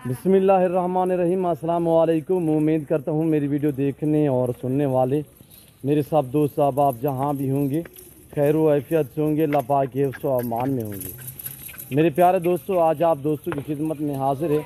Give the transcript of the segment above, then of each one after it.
बिस्मिल्लाहिर्रहमानिर्रहीम। अस्सलाम वालेकुम। उम्मीद करता हूँ मेरी वीडियो देखने और सुनने वाले मेरे सब दोस्त आप जहाँ भी होंगे खैर आफियत से होंगे, अल्लाह पाक के हिफ्ज़ व अमान में होंगे। मेरे प्यारे दोस्तों, आज आप दोस्तों की खिदमत में हाजिर है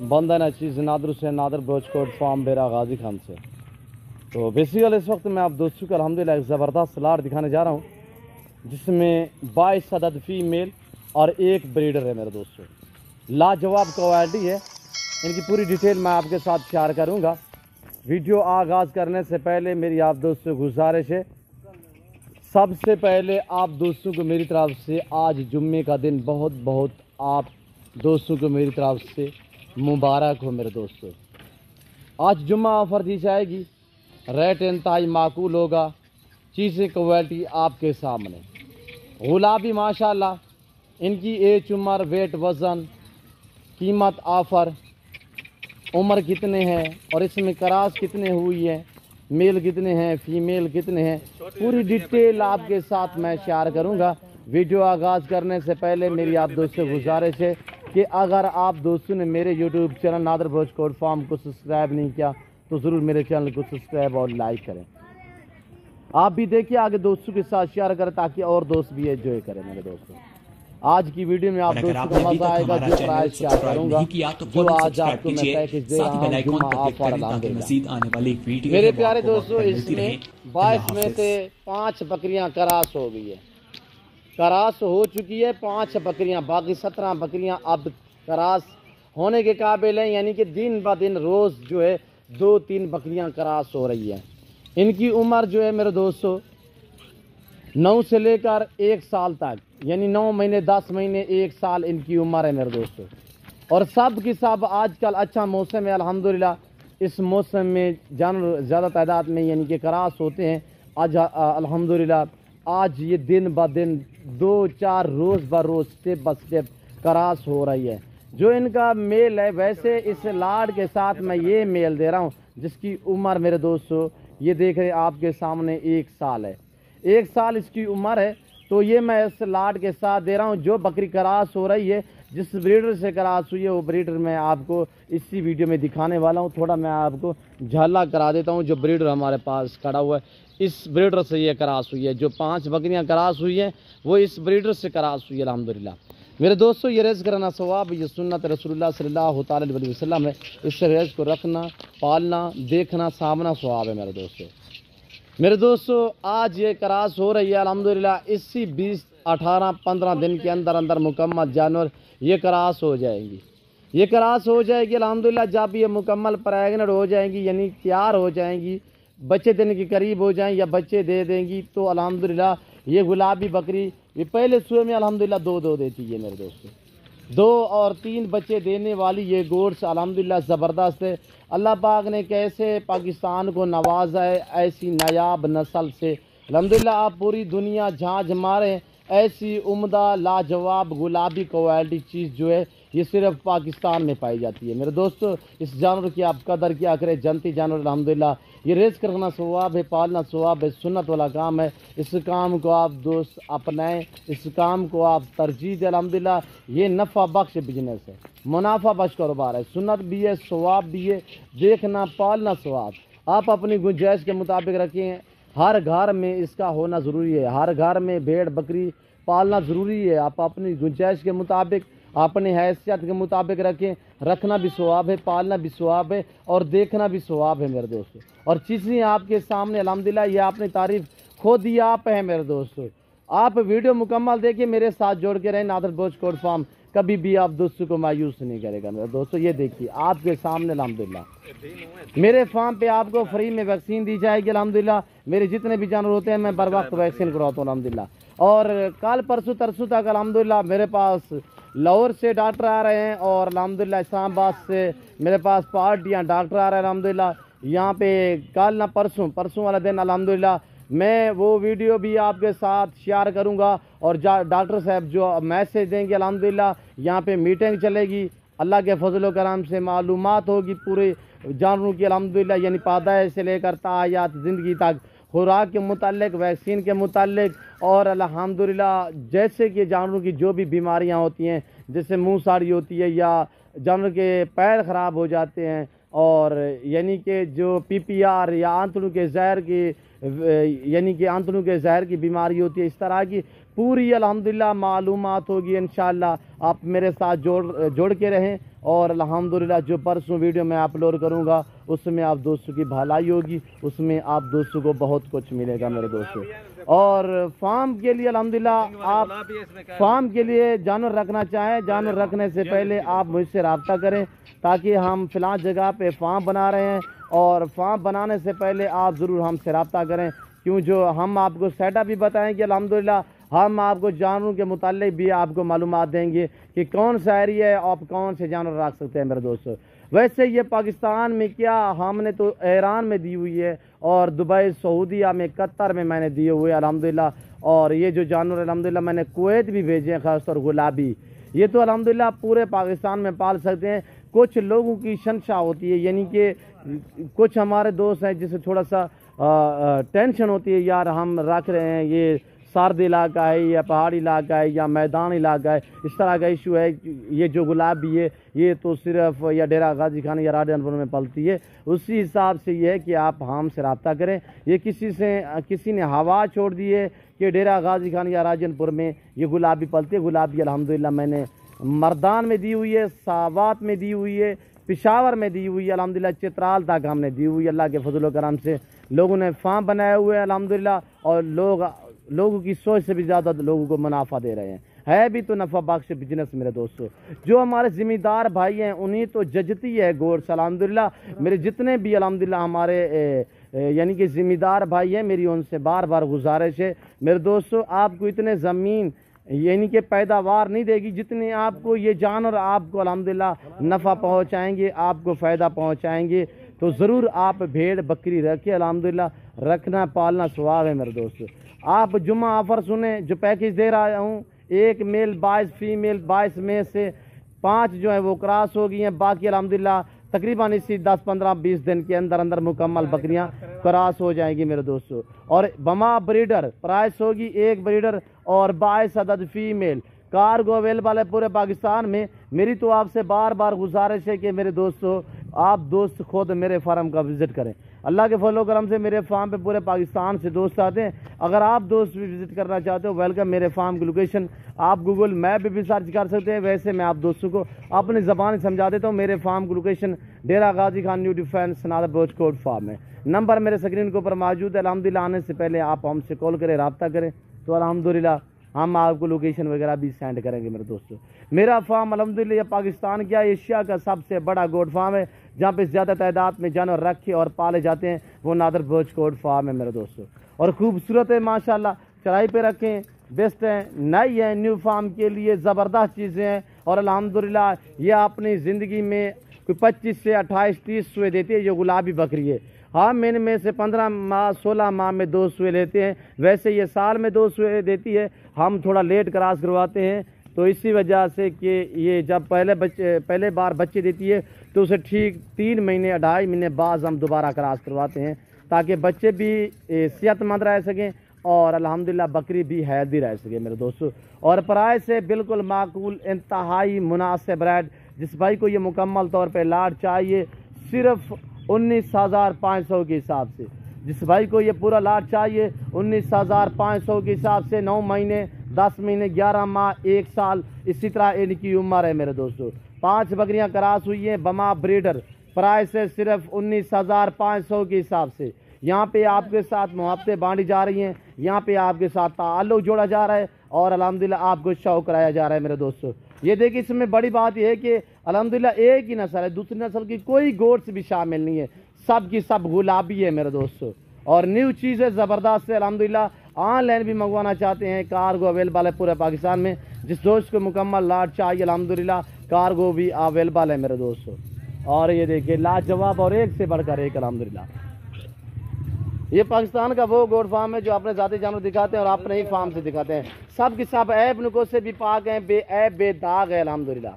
बंदा नचीज़ नादर हुसैन नादर ब्रोचकोट फार्म बेरा गाजी खान से। तो बेसिकल इस वक्त मैं आप दोस्तों को अल्हम्दुलिल्लाह एक ज़बरदस्त लाट दिखाने जा रहा हूँ जिसमें 22 अदद फीमेल और एक ब्रीडर है। मेरे दोस्तों लाजवाब क्वालिटी है, इनकी पूरी डिटेल मैं आपके साथ शेयर करूंगा। वीडियो आगाज़ करने से पहले मेरी आप दोस्तों को गुजारिश है, सबसे पहले आप दोस्तों को मेरी तरफ से आज जुम्मे का दिन बहुत बहुत आप दोस्तों को मेरी तरफ से मुबारक हो। मेरे दोस्तों आज जुम्मा ऑफ़र दी जाएगी, रेट इंतहाई माकूल होगा, चीज़ें क्वालिटी आपके सामने। गुलाबी माशाल्लाह, इनकी एज उम्र वेट वज़न कीमत ऑफ़र उम्र कितने हैं और इसमें क्रास कितने हुई है, मेल कितने हैं फीमेल कितने हैं, पूरी डिटेल आपके साथ मैं शेयर करूंगा। वीडियो आगाज़ करने से पहले मेरी आप दोस्तों से गुजारिश है कि अगर आप दोस्तों ने मेरे यूट्यूब चैनल नादर ब्रोचकोट फार्म को सब्सक्राइब नहीं किया तो ज़रूर मेरे चैनल को सब्सक्राइब और लाइक करें। आप भी देखिए, आगे दोस्तों के साथ शेयर करें ताकि और दोस्त भी एंजॉय करें। मेरे दोस्तों आज की वीडियो में आप दोस्तों को मजा आएगा, जो प्राइस शेयर करूंगा, जो आज आपको मैं पैकेज दे रहा हूं जुम्मा ऑफर अल्हम्दुलिल्लाह। मेरे प्यारे दोस्तों, इसमें 22 में से 5 बकरियां करास हो गई है, करास हो चुकी है 5 बकरियां, बाकी 17 बकरियां अब करास होने के काबिल हैं, यानी कि दिन ब दिन रोज़ जो है 2-3 बकरियां करास हो रही है। इनकी उम्र जो है मेरे दोस्तों 9 से लेकर 1 साल तक, यानी 9 महीने 10 महीने 1 साल इनकी उम्र है मेरे दोस्तों। और सब की सब आजकल अच्छा मौसम है अल्हम्दुलिल्लाह। इस मौसम में जानवर ज़्यादा तादाद में यानी कि करास होते हैं। आज अल्हम्दुलिल्लाह आज ये दिन ब दिन 2-4 रोज़ ब रोज़ स्टेप ब स्टेप करास हो रही है। जो इनका मेल है, वैसे इस लाड के साथ मैं ये मेल दे रहा हूँ जिसकी उम्र मेरे दोस्तों ये देख रहे आपके सामने 1 साल है, 1 साल इसकी उम्र है। तो ये मैं इस लाट के साथ दे रहा हूँ। जो बकरी करास हो रही है, जिस ब्रीडर से करास हुई है, वो ब्रीडर मैं आपको इसी वीडियो में दिखाने वाला हूँ। थोड़ा मैं आपको झलक करा देता हूँ। जो ब्रीडर हमारे पास खड़ा हुआ है, इस ब्रीडर से ये करास हुई है। जो 5 बकरियाँ करास हुई हैं वो इस ब्रीडर से करास हुई है अल्हम्दुलिल्लाह। मेरे दोस्तों ये रेज़ करना सवाब, ये सुन्नत रसूलुल्लाह सल्लल्लाहु अलैहि वसल्लम है। इससे रेज़ को रखना, पालना, देखना, सामना सवाब है मेरे दोस्तों। मेरे दोस्तों आज ये करास हो रही है अल्हम्दुलिल्लाह। इसी 20-18-15 दिन के अंदर अंदर मुकम्मल जानवर ये करास हो जाएंगी, ये करास हो जाएगी अल्हम्दुलिल्लाह। जब ये मुकम्मल प्रेग्नेंट हो जाएंगी यानी तैयार हो जाएंगी, बच्चे देने के करीब हो जाएं या बच्चे दे देंगी, तो अल्हम्दुलिल्लाह ये गुलाबी बकरी ये पहले सुबह में अल्हम्दुलिल्लाह 2 देती है मेरे दोस्तों। 2 और 3 बच्चे देने वाली ये गोड्स अल्हम्दुलिल्लाह ज़बरदस्त है। अल्लाह पाक ने कैसे पाकिस्तान को नवाजा है ऐसी नायाब नस्ल से अल्हम्दुलिल्लाह। आप पूरी दुनिया झांझ मारें, ऐसी उम्दा लाजवाब गुलाबी क्वालिटी चीज़ जो है ये सिर्फ पाकिस्तान में पाई जाती है। मेरे दोस्तों इस जानवर की आप कदर क्या करें, जनती जानवर अल्हम्दुलिल्लाह। ये रेस करना सवाब है, पालना सवाब है, सुन्नत वाला काम है। इस काम को आप दोस्त अपनाएं, इस काम को आप तरजीह दें अल्हम्दुलिल्लाह। ये नफ़ा बख्श बिजनेस है, मुनाफा बख्श कारोबार है, सुन्नत भी है, सवाब भी है, देखना पालना सवाब। आप अपनी गुंजाइश के मुताबिक रखें। हर घर में इसका होना ज़रूरी है, हर घर में भेड़ बकरी पालना ज़रूरी है। आप अपनी गुंजाइश के मुताबिक, अपनी हैसियत के मुताबिक रखें। रखना भी सवाब है, पालना भी सवाब है और देखना भी सवाब है मेरे दोस्तों। और चीज़ें आपके सामने अल्हम्दुलिल्लाह, ये आपने तारीफ़ खुद ही आप है मेरे दोस्तों। आप वीडियो मुकम्मल देखिए, मेरे साथ जोड़ के रहें। नादर ब्रोचकोट फार्म कभी भी आप दोस्तों को मायूस नहीं करेगा मेरे दोस्तों। ये देखिए आपके सामने अल्हम्दुलिल्लाह मेरे फार्म पे आपको फ्री में वैक्सीन दी जाएगी अल्हम्दुलिल्लाह। मेरे जितने भी जानवर होते हैं मैं बर वक्त वैक्सीन करवाता हूँ अल्हम्दुलिल्लाह। और कल परसों तरसों तक अल्हम्दुलिल्लाह मेरे पास लाहौर से डॉक्टर आ रहे हैं और अल्हम्दुलिल्लाह इस्लामाबाद से मेरे पास पार्टियाँ डॉक्टर आ रहे हैं अल्हम्दुलिल्लाह। यहाँ पे कल ना परसों वाला दिन अल्हम्दुलिल्लाह मैं वो वीडियो भी आपके साथ शेयर करूंगा। और डॉक्टर साहब जो मैसेज देंगे अल्हम्दुलिल्लाह, यहाँ पे मीटिंग चलेगी, अल्लाह के फजल करम से मालूमात होगी पूरे जानवरों की अल्हम्दुलिल्लाह, यानी पैदाइश से लेकर तायात ज़िंदगी तक, खुराक के मुतालिक, वैक्सीन के मुतालिक। और अल्हम्दुलिल्लाह जैसे कि जानवरों की जो भी बीमारियां होती हैं, जैसे मुंह साड़ी होती है या जानवर के पैर ख़राब हो जाते हैं, और यानी कि जो PPR या आंतड़ों के जहर की यानी कि आंतड़ों के जहर की बीमारी होती है, इस तरह की पूरी अल्हम्दुलिल्लाह मालूमात होगी। इंशाअल्लाह आप मेरे साथ जोड़ के रहें, और अल्हम्दुलिल्लाह जो परसों वीडियो मैं अपलोड करूंगा उसमें आप दोस्तों की भलाई होगी, उसमें आप दोस्तों को बहुत कुछ मिलेगा मेरे दोस्तों। और फार्म के लिए अल्हम्दुलिल्लाह आप फार्म के लिए जानवर रखना चाहें, जानवर रखने से पहले आप मुझसे रब्ता करें, ताकि हम फ़िलहाल जगह पे फार्म बना रहे हैं, और फार्म बनाने से पहले आप ज़रूर हमसे रब्ता करें, क्यों जो हम आपको सेटअप भी बताएंगे अल्हम्दुलिल्लाह, हम आपको जानवरों के मुताल्लिक भी आपको मालूमात देंगे कि कौन सा एरिया है, आप कौन से जानवर रख सकते हैं मेरे दोस्तों। वैसे ये पाकिस्तान में क्या, हमने तो ईरान में दी हुई है, और दुबई, सऊदीया में, कतर में मैंने दिए हुए अल्हम्दुलिल्लाह। और ये जो जानवर अल्हम्दुलिल्लाह मैंने कुवैत भी भेजे हैं, ख़ासतौर गुलाबी, ये तो अल्हम्दुलिल्लाह पूरे पाकिस्तान में पाल सकते हैं। कुछ लोगों की शंशा होती है, यानी कि कुछ हमारे दोस्त हैं जिसे थोड़ा सा टेंशन होती है, यार हम रख रहे हैं, ये सर्द इलाका है या पहाड़ी इलाका है या मैदान इलाका है, इस तरह का इशू है। ये जो गुलाबी है ये तो सिर्फ या डेरा गाजी खान या राजनपुर में पलती है, उसी हिसाब से ये है कि आप हमसे रब्ता करें। ये किसी ने हवा छोड़ दी है कि डेरा गाजी खान या राजनपुर में ये गुलाबी पलती है। गुलाबी अल्हम्दुलिल्लाह मैंने मर्दान में दी हुई है, सावात में दी हुई है, पिशावर में दी हुई है अल्हम्दुलिल्लाह, चित्राल तक हमने दी हुई है। अल्लाह के फजल करम से लोगों ने फार्म बनाए हुए हैं अल्हम्दुलिल्लाह, और लोगों की सोच से भी ज़्यादा लोगों को मुनाफा दे रहे हैं। है भी तो नफ़ा बख्श बिजनेस मेरे दोस्तों। जो हमारे ज़िम्मेदार भाई हैं उन्हीं तो जजती है गोश्त अल्हम्दुलिल्लाह। मेरे जितने भी अल्हम्दुलिल्लाह हमारे यानी कि ज़िम्मेदार भाई हैं, मेरी उनसे बार बार गुजारिश है मेरे दोस्तों, आपको इतने ज़मीन यानी कि पैदावार नहीं देगी जितने आपको ये जानवर आपको अल्हम्दुलिल्लाह नफ़ा पहुँचाएँगे, आपको फ़ायदा पहुँचाएँगे। तो ज़रूर आप भेड़ बकरी रखें अल्हम्दुलिल्लाह, रखना पालना स्वाब है मेरे दोस्तों। आप जुम्मा ऑफ़र सुने जो पैकेज दे रहा हूँ, 1 मेल 22 फीमेल 22 में से 5 जो है वो क्रॉस हो गई हैं, बाकी अल्हम्दुलिल्लाह तकरीबन इसी 10-15-20 दिन के अंदर अंदर मुकम्मल बकरियां क्रॉस हो जाएंगी मेरे दोस्तों। और बमा ब्रीडर प्राइस होगी 1 ब्रीडर और 22 अदद फीमेल। कार्गो अवेलेबल है पूरे पाकिस्तान में। मेरी तो आपसे बार बार गुजारिश है कि मेरे दोस्तों आप दोस्त खुद मेरे फार्म का विज़िट करें। अल्लाह के फजल करम से मेरे फार्म पे पूरे पाकिस्तान से दोस्त आते हैं। अगर आप दोस्त भी विज़िट करना चाहते हो, वेलकम। मेरे फार्म की लोकेशन आप गूगल मैप पे भी सर्च कर सकते हैं। वैसे मैं आप दोस्तों को अपनी ज़बान समझा देता हूँ। मेरे फार्म की location Dera Ghazi Khan new defence नादर ब्रोचकोट फार्म है। नंबर मेरे स्क्रीन के ऊपर मौजूद है। अल्हम्दुलिल्लाह आने से पहले आप हमसे कॉल करें, रब्ता करें, तो अल्हम्दुलिल्लाह हम आपको लोकेशन वगैरह भी सेंड करेंगे मेरे दोस्तों। मेरा फार्म अल्हम्दुलिल्लाह पाकिस्तान क्या एशिया का सबसे बड़ा गोट फार्म है, जहाँ पे ज़्यादा तादाद में जानवर रखे और पाले जाते हैं, वो नादर ब्रोचकोट फार्म है मेरे दोस्तों। और खूबसूरत है माशाल्लाह, चढ़ाई पे रखें, बेस्ट है, नई है, न्यू फार्म के लिए ज़बरदस्त चीज़ें हैं। और अल्हम्दुलिल्लाह ये अपनी ज़िंदगी में कोई 25 से 28-30 सुए देती है। ये गुलाबी बकरी है। हाँ, महीने में से 15 माह 16 माह में 2 सुए लेते हैं। वैसे ये साल में 2 सुए देती है। हम थोड़ा लेट क्रॉस करवाते हैं, तो इसी वजह से कि ये जब पहले बार बच्चे देती है तो उसे ठीक 3 महीने 2.5 महीने बाद हम दोबारा क्रॉस करवाते हैं, ताकि बच्चे भी सेहतमंद रह सकें और अल्हम्दुलिल्लाह बकरी भी हेल्दी रह सके मेरे दोस्तों। और प्राइस है बिल्कुल माकूल, इंतहाई मुनासिब रेट। जिस भाई को ये मुकम्मल तौर पे लाट चाहिए सिर्फ 19,500 के हिसाब से, जिस भाई को ये पूरा लाट चाहिए 19,500 के हिसाब से, 9 महीने 10 महीने 11 माह 1 साल इसी तरह इनकी उम्र है मेरे दोस्तों। 5 बकरियां क्रॉस हुई हैं, बमा ब्रीडर। प्राइस है सिर्फ 19,500 के हिसाब से। यहाँ पे आपके साथ मुआवजे बांटी जा रही हैं, यहाँ पे आपके साथ ताल्लुक जोड़ा जा रहा है और अल्हम्दुलिल्लाह आपको शौक कराया जा रहा है मेरे दोस्तों। ये देखिए, इसमें बड़ी बात यह है कि अल्हम्दुलिल्लाह एक ही नस्ल है, दूसरी नस्ल की कोई गोट्स भी शामिल नहीं है, सब की सब गुलाबी है मेरे दोस्तों। और न्यू चीज़ है ज़बरदस्त है अल्हम्दुलिल्लाह। ऑनलाइन भी मंगवाना चाहते हैं, कार्गो अवेलेबल है पूरे पाकिस्तान में। जिस दोस्त को मुकम्मल लाट चाहिए अल्हम्दुलिल्लाह कार्गो भी अवेलेबल है मेरे दोस्तों। और ये देखिए लाजवाब और एक से बढ़कर एक अल्हम्दुलिल्लाह। ये पाकिस्तान का वो गोट फार्म है जो अपने ज़ाती जानवर दिखाते हैं और अपने ही फार्म से दिखाते हैं। सब की सब ऐब नुको से भी पाक हैं, बेऐब बेदाग है अल्हम्दुलिल्लाह।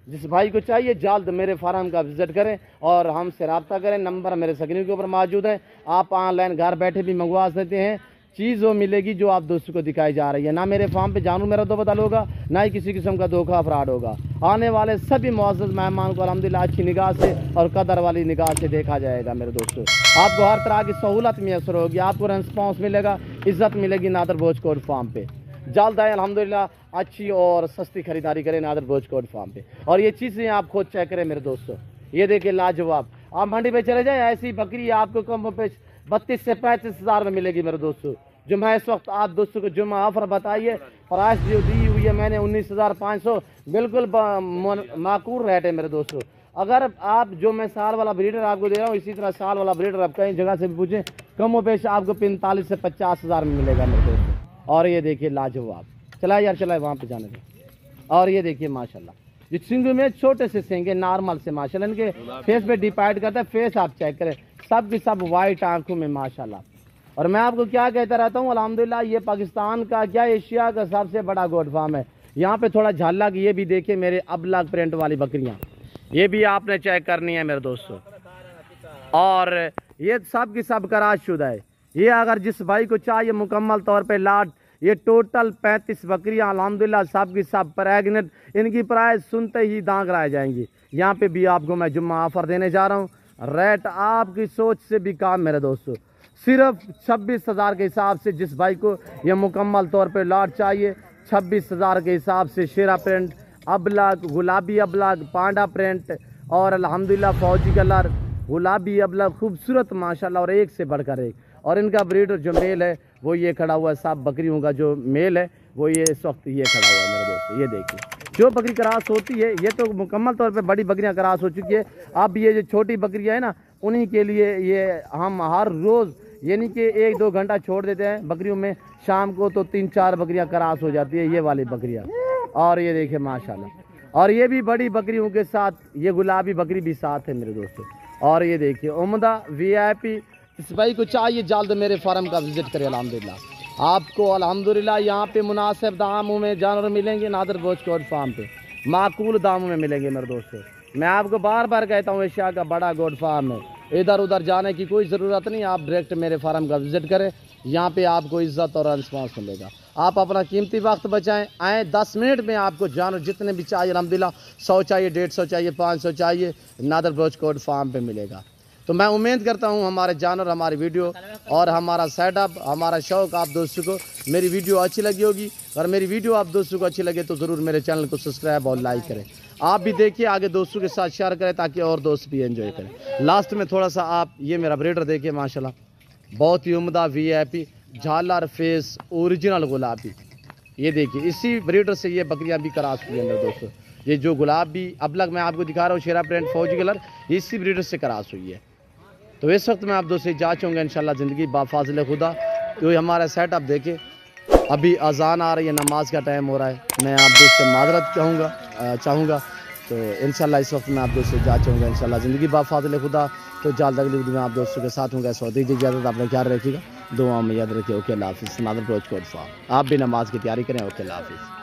जिस भाई को चाहिए जल्द मेरे फार्म का विजिट करें और हमसे रब्ता करें। नंबर मेरे स्क्रीन के ऊपर मौजूद है। आप ऑनलाइन घर बैठे भी मंगवा सकते हैं। चीज़ वो मिलेगी जो आप दोस्तों को दिखाई जा रही है। ना मेरे फार्म पे जानू मेरा दो बदल होगा, ना ही किसी किस्म का धोखा फ्रॉड होगा। आने वाले सभी मुअज़्ज़ज़ मेहमान को अल्हम्दुलिल्लाह अच्छी निगाह से और कदर वाली निगाह से देखा जाएगा मेरे दोस्तों। आपको हर तरह की सहूलत मैसर होगी, आपको रिस्पॉन्स मिलेगा, इज़्ज़त मिलेगी नादर भोज कोट फार्म पे। जल्द आए अल्हम्दुलिल्लाह अच्छी और सस्ती खरीदारी करें नादर भोज कोट फार्म पे। और ये चीज़ें आप खुद चेक करें मेरे दोस्तों, ये देखिए लाजवाब। आप मंडी पे चले जाए, ऐसी बकरी आपको कम पे 32 से 35 हज़ार में मिलेगी मेरे दोस्तों। जुम्मा इस वक्त आप दोस्तों को जुम्मा ऑफर बताइए, प्राइस जो दी हुई है मैंने 19,500, बिल्कुल माकूल रेट है मेरे दोस्तों। अगर आप जो मैं साल वाला ब्रीडर आपको दे रहा हूँ, इसी तरह साल वाला ब्रीडर आप कहीं जगह से भी पूछें, कम पेश आपको 45 से 50 हज़ार में मिलेगा मेरे दोस्तों। और ये देखिए लाजवाब, चला यार चला वहाँ पे जाने दें। और ये देखिए माशाल्लाह, ये सिंगू में छोटे से सिंगे नॉर्मल से माशाल्लाह, इनके फेस पे डिपेंड करता है। फेस आप चेक करें, सब की सब वाइट आंखों में माशाल्लाह। और मैं आपको क्या कहता रहता हूँ, अल्हम्दुलिल्लाह ये पाकिस्तान का क्या एशिया का सबसे बड़ा गोट फार्म है। यहाँ पे थोड़ा झालक, ये भी देखिए मेरे अबलग प्रिंट वाली बकरियाँ, ये भी आपने चेक करनी है मेरे दोस्तों। और ये सब की सब कराशुदा है। ये अगर जिस भाई को चाहिए मुकम्मल तौर पे लाट, ये टोटल 35 बकरियां अल्हम्दुलिल्लाह सब की सब प्रेगनेंट, इनकी प्राइस सुनते ही दांग रह जाएंगी। यहाँ पे भी आपको मैं जुम्मा ऑफर देने जा रहा हूँ, रेट आपकी सोच से भी काम मेरे दोस्तों, सिर्फ 26,000 के हिसाब से। जिस भाई को ये मुकम्मल तौर पे लाट चाहिए, 26,000 के हिसाब से शेरा प्रिंट, अबलग, गुलाबी अबलग, पांडा प्रिंट और अल्हम्दुलिल्लाह फौजी कलर, गुलाबी अबलग खूबसूरत माशाल्लाह, और एक से बढ़कर एक। और इनका ब्रीडर जो मेल है वो ये खड़ा हुआ है, सब बकरियों का जो मेल है वो ये इस वक्त ये खड़ा हुआ है मेरे दोस्तों। ये देखिए जो बकरी क्रॉस होती है, ये तो मुकम्मल तौर पे बड़ी बकरियां क्रॉस हो चुकी है। अब ये जो छोटी बकरियां है ना, उन्हीं के लिए ये हम हर रोज़ यानी कि 1-2 घंटा छोड़ देते हैं बकरियों में, शाम को तो 3-4 बकरियां क्रॉस हो जाती है, ये वाली बकरियां। और ये देखिए माशाल्लाह, और ये भी बड़ी बकरियों के साथ ये गुलाबी बकरी भी साथ है मेरे दोस्तों। और ये देखिए उम्दा VIP, इस भाई को चाहिए जल्द मेरे फार्म का विजिट करें। अल्हम्दुलिल्लाह आपको अल्हम्दुलिल्लाह यहाँ पे मुनासिब दामों में जानवर मिलेंगे नादर भोज कोट फार्म पे, माकूल दामों में मिलेंगे मेरे दोस्तों। मैं आपको बार बार कहता हूँ एशिया का बड़ा गोट फार्म है, इधर उधर जाने की कोई ज़रूरत नहीं, आप डायरेक्ट मेरे फार्म का विजिट करें, यहाँ पे आपको इज़्ज़त और रिस्पॉन्स मिलेगा। आप अपना कीमती वक्त बचाएं, आएँ 10 मिनट में आपको जानवर जितने भी चाहिए अल्हम्दुलिल्लाह, 100 चाहिए, 150 चाहिए, 500 चाहिए, नादर भोज कोट फार्म पे मिलेगा। तो मैं उम्मीद करता हूं हमारे जानवर, हमारी वीडियो और हमारा सेटअप, हमारा शौक़ आप दोस्तों को मेरी वीडियो अच्छी लगी होगी। और मेरी वीडियो आप दोस्तों को अच्छी लगे तो ज़रूर मेरे चैनल को सब्सक्राइब और लाइक करें। आप भी देखिए, आगे दोस्तों के साथ शेयर करें ताकि और दोस्त भी एंजॉय करें। लास्ट में थोड़ा सा आप ये मेरा ब्रीडर देखिए माशाल्लाह, बहुत ही उम्दा VIP झालर फेस ओरिजिनल गुलाबी। ये देखिए इसी ब्रीडर से ये बकरियाँ भी क्रॉस हुई हैं मेरे दोस्तों। ये जो गुलाबी अबलग मैं आपको दिखा रहा हूँ, शेरा प्रिंट फौजी कलर, इसी ब्रीडर से क्रॉस हुई है। तो इस वक्त मैं आप दोस्तों जा चाहूँगा इंशाल्लाह ज़िंदगी बाफाज़िल खुदा। तो ये हमारा सेटअप देखे, अभी अजान आ रही है, नमाज का टाइम हो रहा है, मैं आप दोस्त से माजरत चाहूँगा। तो इंशाल्लाह इस वक्त मैं आप दोस्त से जा चाहूँगा इंशाल्लाह ज़िंदगी बाफाज़िल खुदा। तो जल्द अगली वीडियो में आप दोस्तों के साथ होंगे। सौ दीजिए इजाज़त, अपना ख्याल रखिएगा, दुआ में याद रखिए। ओके अल्लाह हाफ़िज़। नादर भोज कोट फार्म, आप भी नमाज की तैयारी करें। ओके अल्लाह हाफ़िज़।